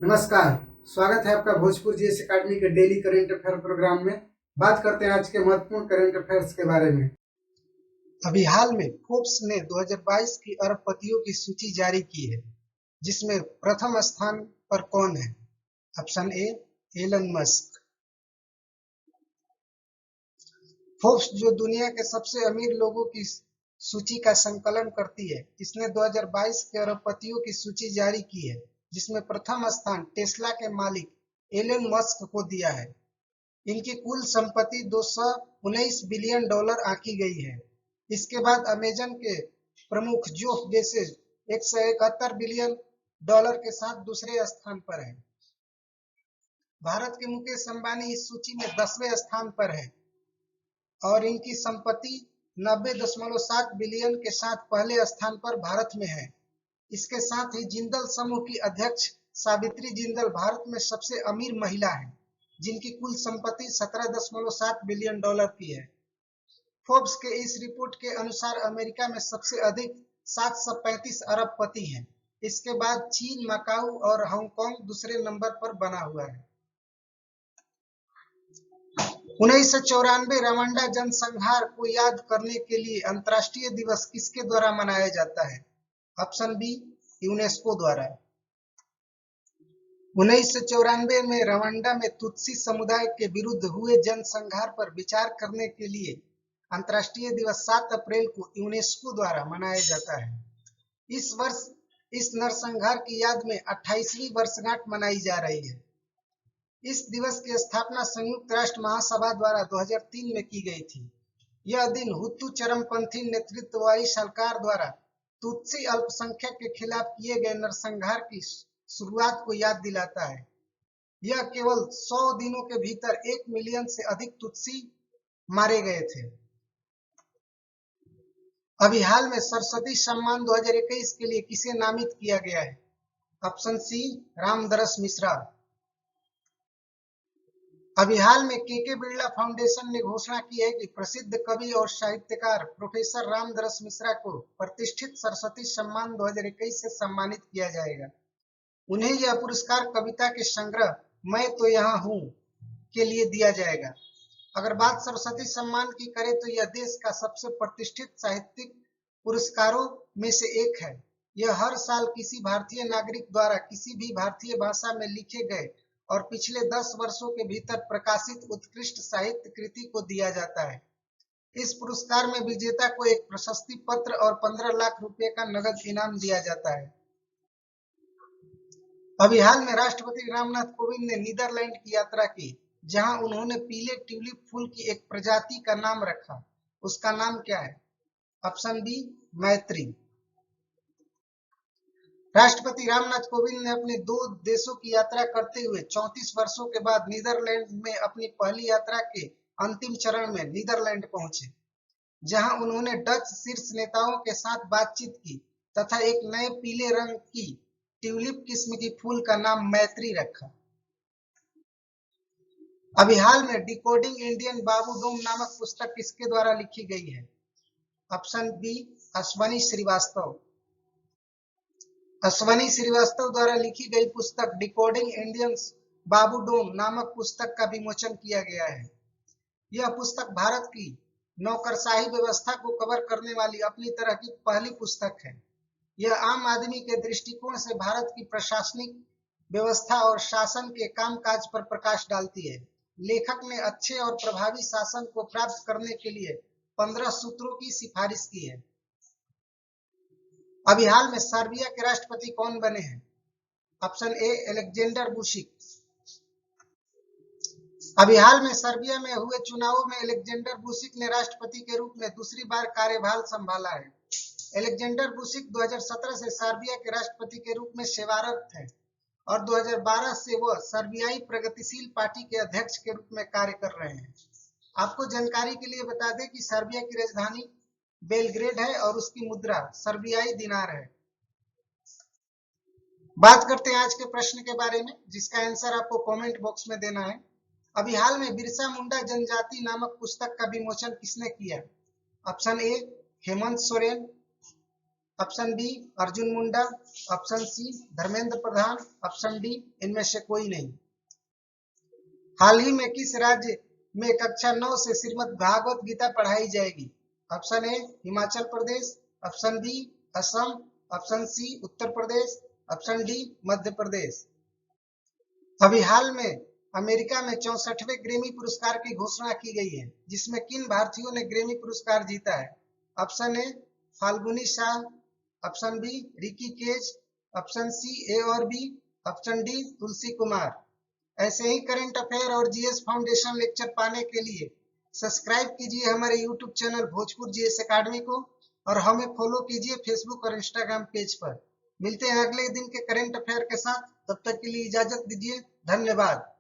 नमस्कार। स्वागत है आपका भोजपुर जीएस एकेडमी के डेली करेंट अफेयर प्रोग्राम में। बात करते हैं आज के महत्वपूर्ण करेंट अफेयर्स के बारे में। अभी हाल में फोर्ब्स ने 2022 की अरबपतियों की सूची जारी की है, जिसमें प्रथम स्थान पर कौन है? Option A, Elon Musk. Forbes जो दुनिया के सबसे अमीर लोगों की सूची का संकलन करती है, इसने 2022 के अरबपतियों की सूची जारी की है, जिसमें प्रथम स्थान टेस्ला के मालिक एलन मस्क को दिया है। इनकी कुल संपत्ति $219 बिलियन आंकी गई है। इसके बाद अमेजन के प्रमुख जेफ बेजोस $171 बिलियन के साथ दूसरे स्थान पर है। भारत के मुकेश अंबानी इस सूची में 10वें स्थान पर है और इनकी संपत्ति 90.7 बिलियन के साथ पहले स्थान पर भारत में है। इसके साथ ही जिंदल समूह की अध्यक्ष सावित्री जिंदल भारत में सबसे अमीर महिला है, जिनकी कुल संपत्ति 17.7 बिलियन की है। फोर्ब्स के इस रिपोर्ट के अनुसार अमेरिका में सबसे अधिक 735 अरबपति हैं। इसके बाद चीन, मकाऊ और हांगकांग दूसरे नंबर पर बना हुआ है। 1994 रवांडा जनसंहार को याद करने के लिए अंतर्राष्ट्रीय दिवस किसके द्वारा मनाया जाता है? ऑप्शन बी, यूनेस्को द्वारा। 1994 में रवांडा में तुत्सी समुदाय के विरुद्ध हुए जनसंहार पर विचार करने के लिए अंतर्राष्ट्रीय दिवस 7 अप्रैल को यूनेस्को द्वारा मनाया जाता है। इस वर्ष इस नरसंहार की याद में 28वीं वर्षगांठ मनाई जा रही है। इस दिवस की स्थापना संयुक्त राष्ट्र महासभा द्वारा 2003 में की गई थी। यह दिन हुतू चरमपंथी नेतृत्व वाली सरकार द्वारा तुत्सी अल्पसंख्यक के खिलाफ किए गए नरसंहार की शुरुआत को याद दिलाता है। यह केवल 100 दिनों के भीतर 1 मिलियन से अधिक तुत्सी मारे गए थे। अभी हाल में सरस्वती सम्मान 2021 के लिए किसे नामित किया गया है? Option C, Ramdaras Mishra. अभी हाल में के बिरला फाउंडेशन ने घोषणा की है कि प्रसिद्ध कवि और साहित्यकार प्रोफेसर रामदरस मिश्रा को प्रतिष्ठित सरस्वती सम्मान 2021 से सम्मानित किया जाएगा। उन्हें यह पुरस्कार कविता के संग्रह मैं तो यहाँ हूँ के लिए दिया जाएगा। अगर बात सरस्वती सम्मान की करें तो यह देश का सबसे प्रतिष्ठित साहित्यिक पुरस्कारों में से एक है। यह हर साल किसी भारतीय नागरिक द्वारा किसी भी भारतीय भाषा में लिखे गए और पिछले 10 वर्षों के भीतर प्रकाशित उत्कृष्ट साहित्य कृति को दिया जाता है। इस पुरस्कार में विजेता को एक प्रशस्ति पत्र और 15 लाख रुपए का नगद इनाम दिया जाता है। अभी हाल में राष्ट्रपति रामनाथ कोविंद ने नीदरलैंड की यात्रा की, जहां उन्होंने पीले ट्यूलिप फूल की एक प्रजाति का नाम रखा। उसका नाम क्या है? ऑप्शन बी, मैत्री। राष्ट्रपति रामनाथ कोविंद ने अपने 2 देशों की यात्रा करते हुए 34 वर्षों के बाद नीदरलैंड में अपनी पहली यात्रा के अंतिम चरण में नीदरलैंड पहुंचे, जहां उन्होंने डच शीर्ष नेताओं के साथ बातचीत की तथा एक नए पीले रंग की ट्यूलिप किस्म की फूल का नाम मैत्री रखा। अभी हाल में डिकोडिंग इंडियन बाबू डोम नामक पुस्तक किसके द्वारा लिखी गई है? Option B, Ashwani Shrivastava. अश्वनी श्रीवास्तव द्वारा लिखी गई पुस्तक डिकोडिंग इंडियन बाबू डोम नामक पुस्तक का विमोचन किया गया है। यह पुस्तक भारत की नौकरशाही व्यवस्था को कवर करने वाली अपनी तरह की पहली पुस्तक है। यह आम आदमी के दृष्टिकोण से भारत की प्रशासनिक व्यवस्था और शासन के कामकाज पर प्रकाश डालती है। लेखक ने अच्छे और प्रभावी शासन को प्राप्त करने के लिए 15 सूत्रों की सिफारिश की है। अभी हाल में सर्बिया के राष्ट्रपति कौन बने हैं? Option A, Aleksandar Vucic. अभी हाल में सर्बिया में हुए चुनावों में अलेक्जेंडर वुचिक ने राष्ट्रपति के रूप में दूसरी बार कार्यभार संभाला है। अलेक्जेंडर वुचिक 2017 से सर्बिया के राष्ट्रपति के रूप में सेवारत है और 2012 से वह सर्बियाई प्रगतिशील पार्टी के अध्यक्ष के रूप में कार्य कर रहे हैं। आपको जानकारी के लिए बता दें कि सर्बिया की राजधानी बेलग्रेड है और उसकी मुद्रा सर्बियाई दिनार है। बात करते हैं आज के प्रश्न के बारे में, जिसका आंसर आपको कमेंट बॉक्स में देना है। अभी हाल में बिरसा मुंडा जनजाति नामक पुस्तक का विमोचन किसने किया? Option A, Hemant Soren. Option B Arjun Munda, option C Dharmendra Pradhan, option D इनमें से कोई नहीं। हाल ही में किस राज्य में कक्षा 9 से श्रीमद् भागवत गीता पढ़ाई जाएगी? Option A Himachal Pradesh, option B Assam, option C Uttar Pradesh, option D Madhya Pradesh. अभी हाल में अमेरिका में 64वें ग्रेमी पुरस्कार की घोषणा की गई है, जिसमें किन भारतीयों ने ग्रेमी पुरस्कार जीता है? Option A Falguni Shah, option B Ricky Kej, option C A और B, option D Tulsi Kumar. ऐसे ही करंट अफेयर और जीएस फाउंडेशन लेक्चर पाने के लिए सब्सक्राइब कीजिए हमारे YouTube channel Bhojpur GS academy को और हमें फॉलो कीजिए फेसबुक और इंस्टाग्राम पेज पर। मिलते हैं अगले दिन के करंट अफेयर के साथ, तब तक के लिए इजाजत दीजिए। धन्यवाद।